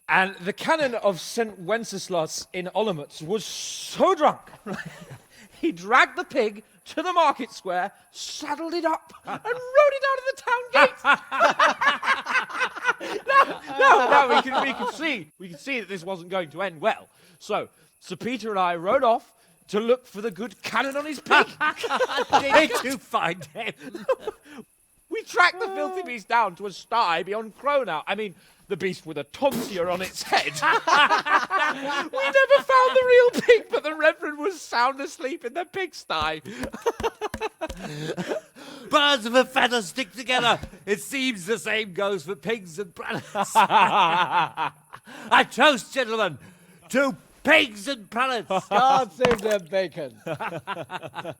And the canon of St. Wenceslas in Olomouc was so drunk, he dragged the pig to the market square, saddled it up, and rode it out of the town gate. No, we can see that this wasn't going to end well. So Sir Peter and I rode off to look for the good canon on his pig. Did you find him? We tracked the filthy beast down to a sty beyond Cronow. I mean, the beast with a tonsure on its head. We never found the real pig, but the Reverend was sound asleep in the pigsty. Birds of a feather stick together. It seems the same goes for pigs and planets. I toast, gentlemen, to pigs and planets. God save their bacon.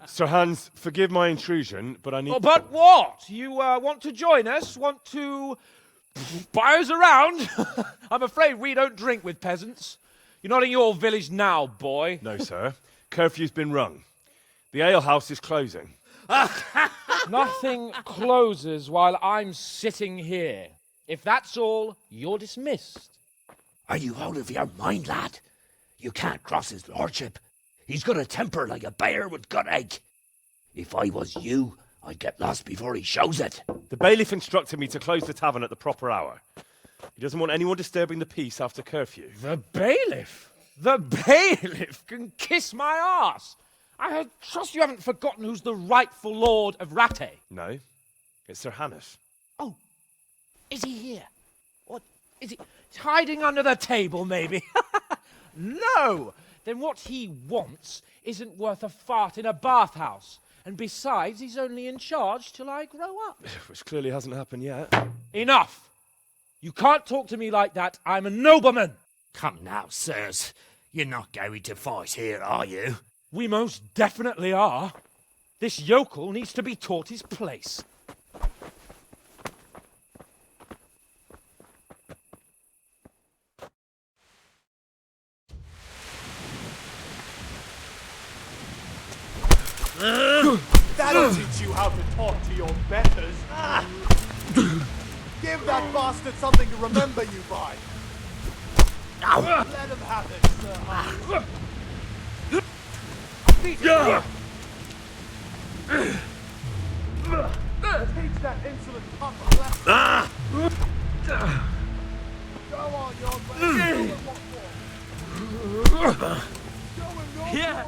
Sir Hans, forgive my intrusion, but I need... Oh, but what? You want to join us? Want to buy us around? I'm afraid we don't drink with peasants. You're not in your village now, boy. No, sir. Curfew's been rung. The alehouse is closing. Nothing closes while I'm sitting here. If that's all, you're dismissed. Are you out of your mind, lad? You can't cross his lordship. He's got a temper like a bear with gut ache. If I was you, I'd get lost before he shows it. The bailiff instructed me to close the tavern at the proper hour. He doesn't want anyone disturbing the peace after curfew. The bailiff? The bailiff can kiss my arse. I trust you haven't forgotten who's the rightful lord of Rattay. No, it's Sir Hannes. Oh, is he here? What, is he hiding under the table, maybe? No! Then what he wants isn't worth a fart in a bathhouse. And besides, he's only in charge till I grow up. Which clearly hasn't happened yet. Enough! You can't talk to me like that. I'm a nobleman. Come now, sirs. You're not going to fight here, are you? We most definitely are. This yokel needs to be taught his place. That'll teach you how to talk to your betters. Give that bastard something to remember you by. Let him have it, Sir Hans. Teach that insolent cunt a lesson. Go on, your way. Show him what for. Show him your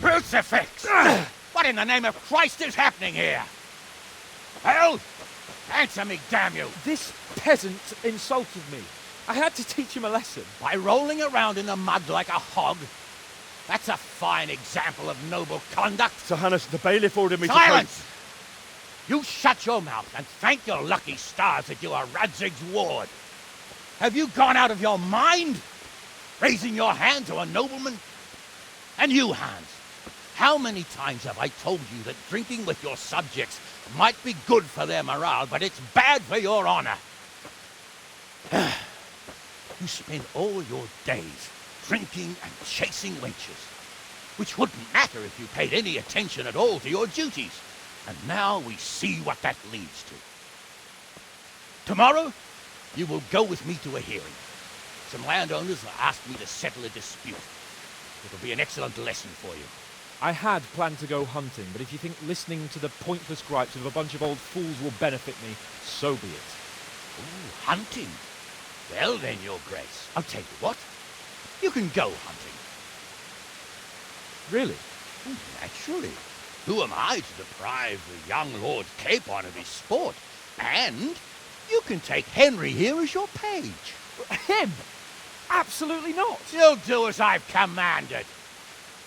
Crucifix! What in the name of Christ is happening here? Hell! Answer me, damn you! This peasant insulted me. I had to teach him a lesson. By rolling around in the mud like a hog? That's a fine example of noble conduct. Sir Hannes, the bailiff ordered me Silence! You shut your mouth and thank your lucky stars that you are Radzig's ward. Have you gone out of your mind? Raising your hand to a nobleman? And you, Hans, how many times have I told you that drinking with your subjects might be good for their morale, but it's bad for your honor? You spend all your days drinking and chasing wenches, which wouldn't matter if you paid any attention at all to your duties. And now we see what that leads to. Tomorrow, you will go with me to a hearing. Some landowners have asked me to settle a dispute. It'll be an excellent lesson for you. I had planned to go hunting, but if you think listening to the pointless gripes of a bunch of old fools will benefit me, so be it. Ooh, hunting? Well then, Your Grace, I'll tell you what. You can go hunting. Really? Naturally. Who am I to deprive the young Lord Capon of his sport? And you can take Henry here as your page. Him? Absolutely not. You'll do as I've commanded.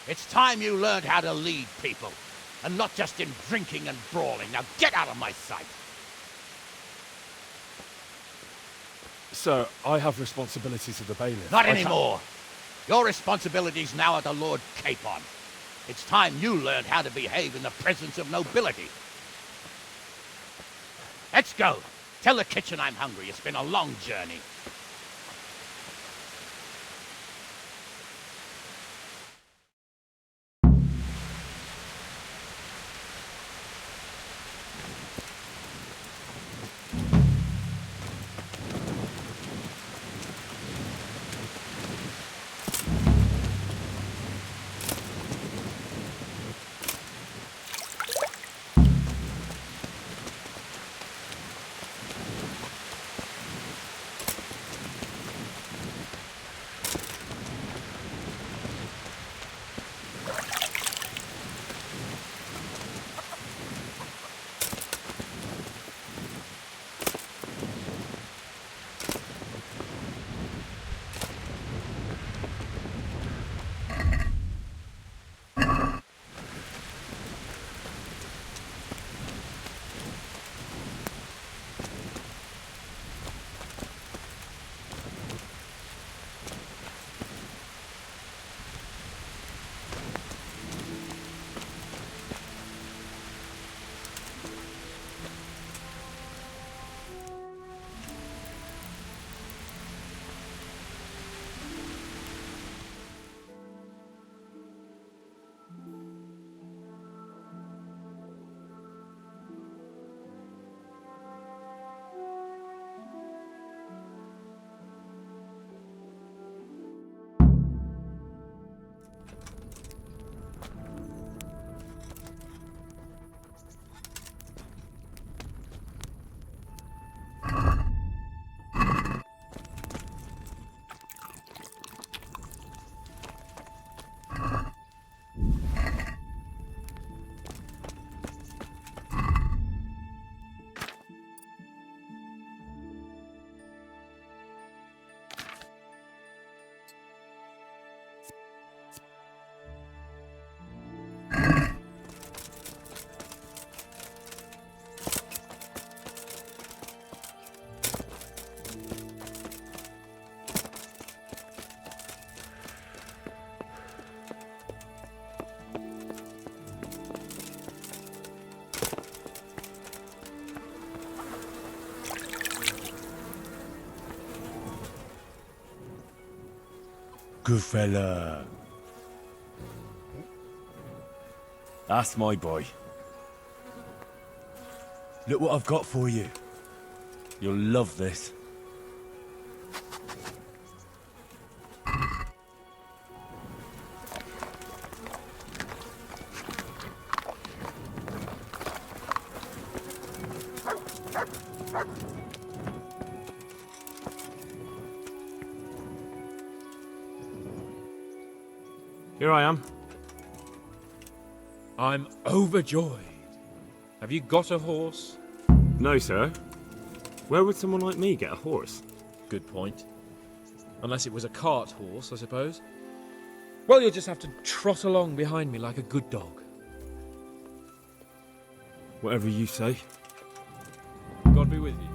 It's time you learned how to lead people, and not just in drinking and brawling. Now get out of my sight. Sir, I have responsibilities of the bailiff. Not anymore. Your responsibilities now are the Lord Capon. It's time you learned how to behave in the presence of nobility. Let's go. Tell the kitchen I'm hungry. It's been a long journey. Good fella. That's my boy. Look what I've got for you. You'll love this. Here I am. I'm overjoyed. Have you got a horse? No, sir. Where would someone like me get a horse? Good point. Unless it was a cart horse, I suppose. Well, you'll just have to trot along behind me like a good dog. Whatever you say. God be with you.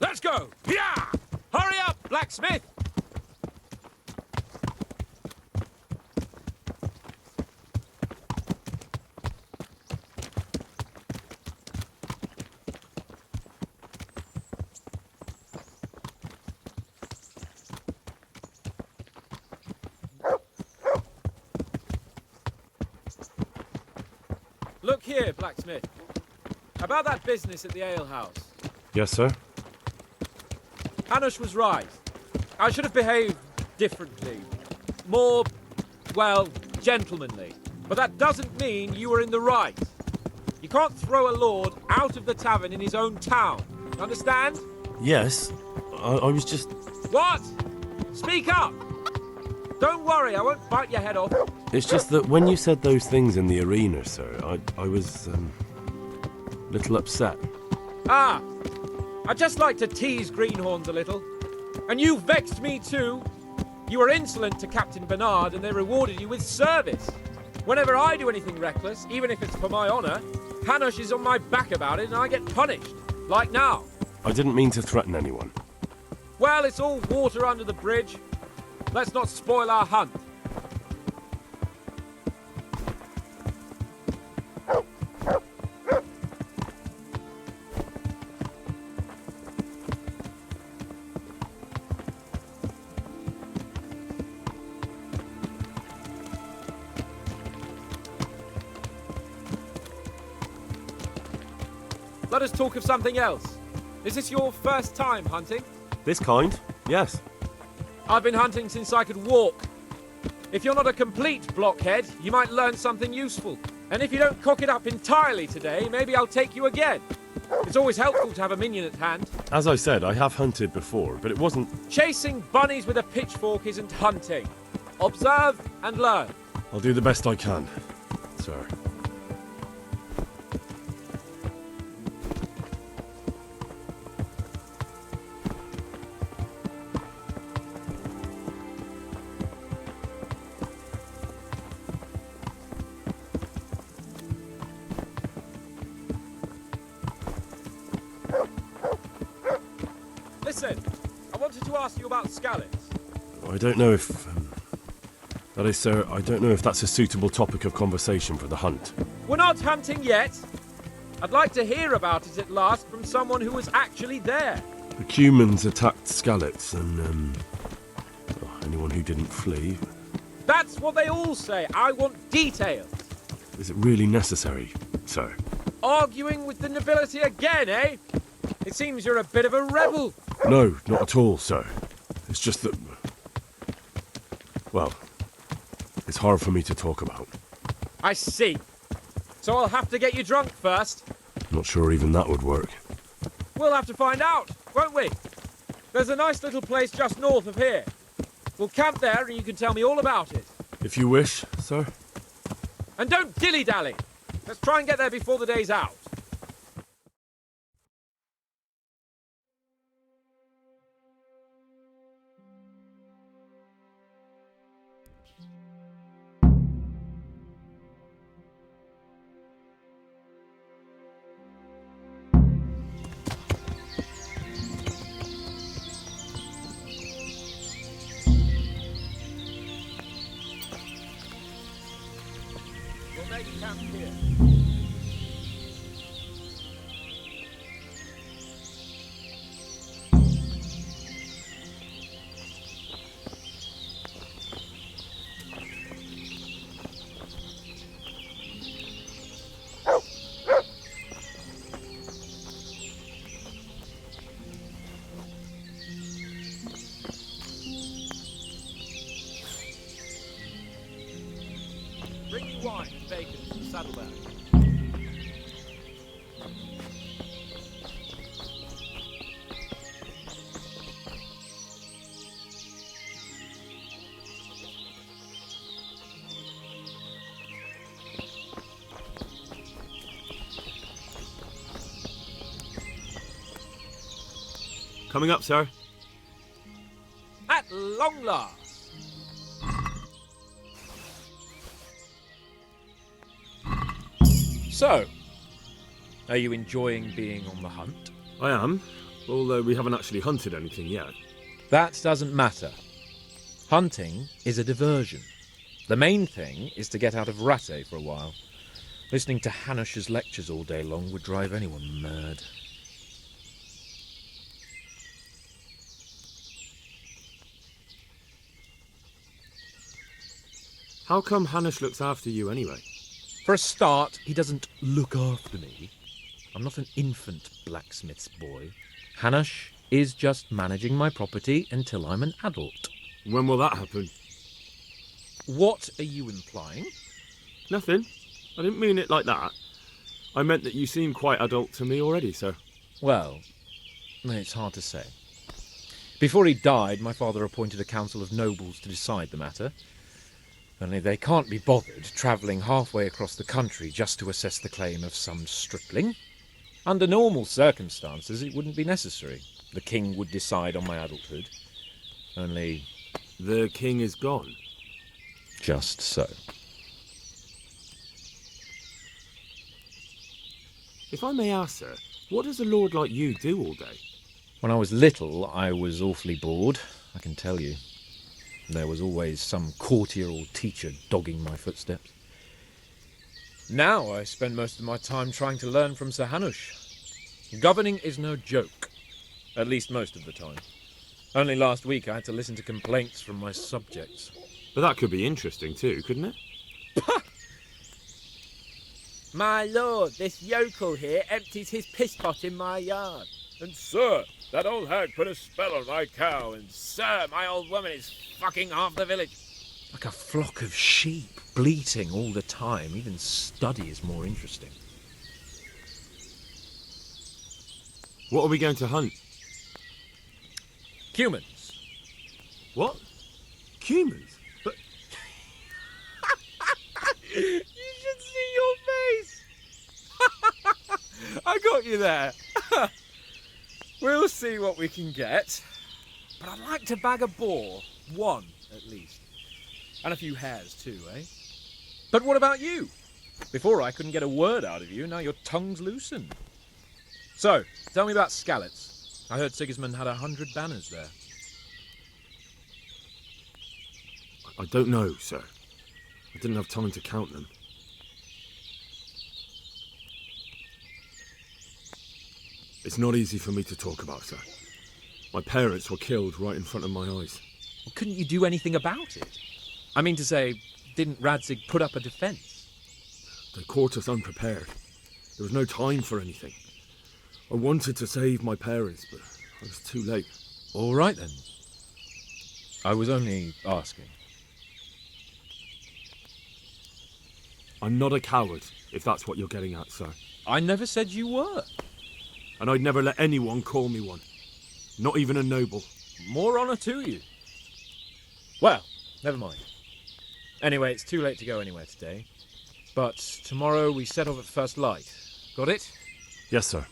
Let's go! Yeah! Hurry up, blacksmith! Look here, blacksmith. About that business at the alehouse. Yes, sir. Hanush was right. I should have behaved differently. More, well, gentlemanly. But that doesn't mean you were in the right. You can't throw a lord out of the tavern in his own town. Understand? Yes. I was just... What? Speak up! Don't worry, I won't bite your head off. It's just that when you said those things in the arena, sir, I was, a little upset. Ah! I just like to tease greenhorns a little. And you vexed me too. You were insolent to Captain Bernard and they rewarded you with service. Whenever I do anything reckless, even if it's for my honour, Hanush is on my back about it and I get punished. Like now. I didn't mean to threaten anyone. Well, it's all water under the bridge. Let's not spoil our hunt. Let us talk of something else. Is this your first time hunting? This kind? Yes. I've been hunting since I could walk. If you're not a complete blockhead, you might learn something useful. And if you don't cock it up entirely today, maybe I'll take you again. It's always helpful to have a minion at hand. As I said, I have hunted before, but it wasn't... Chasing bunnies with a pitchfork isn't hunting. Observe and learn. I'll do the best I can, sir. Listen, I wanted to ask you about scallops. I don't know if... that is, sir, I don't know if that's a suitable topic of conversation for the hunt. We're not hunting yet. I'd like to hear about it at last from someone who was actually there. The Cumans attacked Scallops and, anyone who didn't flee. That's what they all say. I want details. Is it really necessary, sir? Arguing with the nobility again, eh? It seems you're a bit of a rebel. No, not at all, sir. It's just that... well, it's hard for me to talk about. I see. So I'll have to get you drunk first. Not sure even that would work. We'll have to find out, won't we? There's a nice little place just north of here. We'll camp there and you can tell me all about it. If you wish, sir. And don't dilly-dally. Let's try and get there before the day's out. We'll make camp here. Bring me wine and bacon from the saddlebag. Coming up, sir. At long last. So, are you enjoying being on the hunt? I am, although we haven't actually hunted anything yet. That doesn't matter. Hunting is a diversion. The main thing is to get out of Rattay for a while. Listening to Hanush's lectures all day long would drive anyone mad. How come Hanush looks after you anyway? For a start, he doesn't look after me. I'm not an infant blacksmith's boy. Hanush is just managing my property until I'm an adult. When will that happen? What are you implying? Nothing. I didn't mean it like that. I meant that you seem quite adult to me already, sir. Well, it's hard to say. Before he died, my father appointed a council of nobles to decide the matter. Only they can't be bothered travelling halfway across the country just to assess the claim of some stripling. Under normal circumstances, it wouldn't be necessary. The king would decide on my adulthood. Only... The king is gone. just so. If I may ask, sir, what does a lord like you do all day? When I was little, I was awfully bored, I can tell you. There was always some courtier or teacher dogging my footsteps. Now I spend most of my time trying to learn from Sir Hanush. Governing is no joke, at least most of the time. Only last week I had to listen to complaints from my subjects. But that could be interesting too, couldn't it? My lord, this yokel here empties his piss pot in my yard. And sir, that old hag put a spell on my cow, and sir, my old woman is fucking half the village. Like a flock of sheep, bleating all the time. Even study is more interesting. What are we going to hunt? Humans. What? Humans? But You should see your face! I got you there. We'll see what we can get. But I'd like to bag a boar. One, at least. And a few hares too, eh? But what about you? Before I couldn't get a word out of you, now your tongue's loosened. So, tell me about Skalitz. I heard Sigismund had 100 banners there. I don't know, sir. I didn't have time to count them. It's not easy for me to talk about, sir. My parents were killed right in front of my eyes. Well, couldn't you do anything about it? I mean to say, didn't Radzig put up a defence? They caught us unprepared. There was no time for anything. I wanted to save my parents, but I was too late. All right then. I was only asking. I'm not a coward, if that's what you're getting at, sir. I never said you were. And I'd never let anyone call me one. Not even a noble. More honour to you. Well, never mind. Anyway, it's too late to go anywhere today. But tomorrow we set off at first light. Got it? Yes, sir.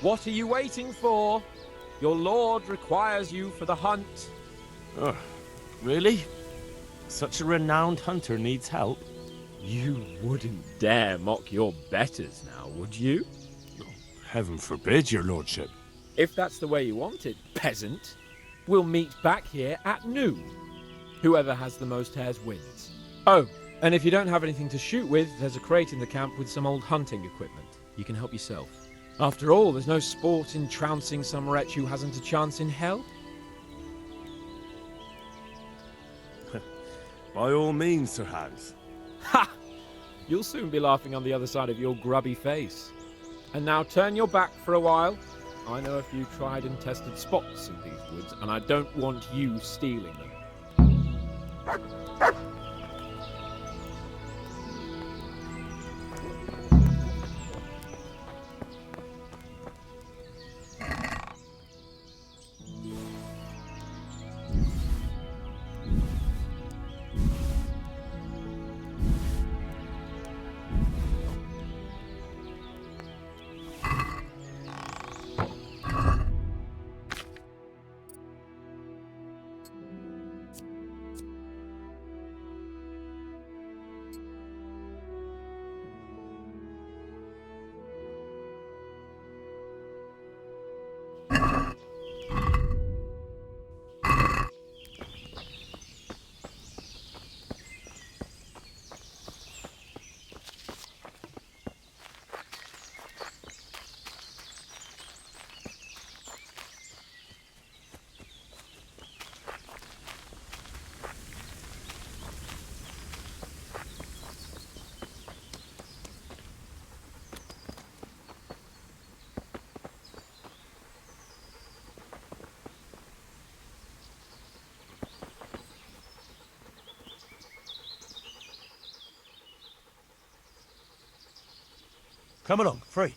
What are you waiting for? Your lord requires you for the hunt. Oh, really? Such a renowned hunter needs help? You wouldn't dare mock your betters now, would you? Heaven forbid, your lordship. If that's the way you want it, peasant, we'll meet back here at noon. Whoever has the most hares wins. Oh, and if you don't have anything to shoot with, there's a crate in the camp with some old hunting equipment. You can help yourself. After all, there's no sport in trouncing some wretch who hasn't a chance in hell. By all means, Sir Hans. Ha! You'll soon be laughing on the other side of your grubby face. And now turn your back for a while. I know a few tried and tested spots in these woods, and I don't want you stealing them. Come along, free.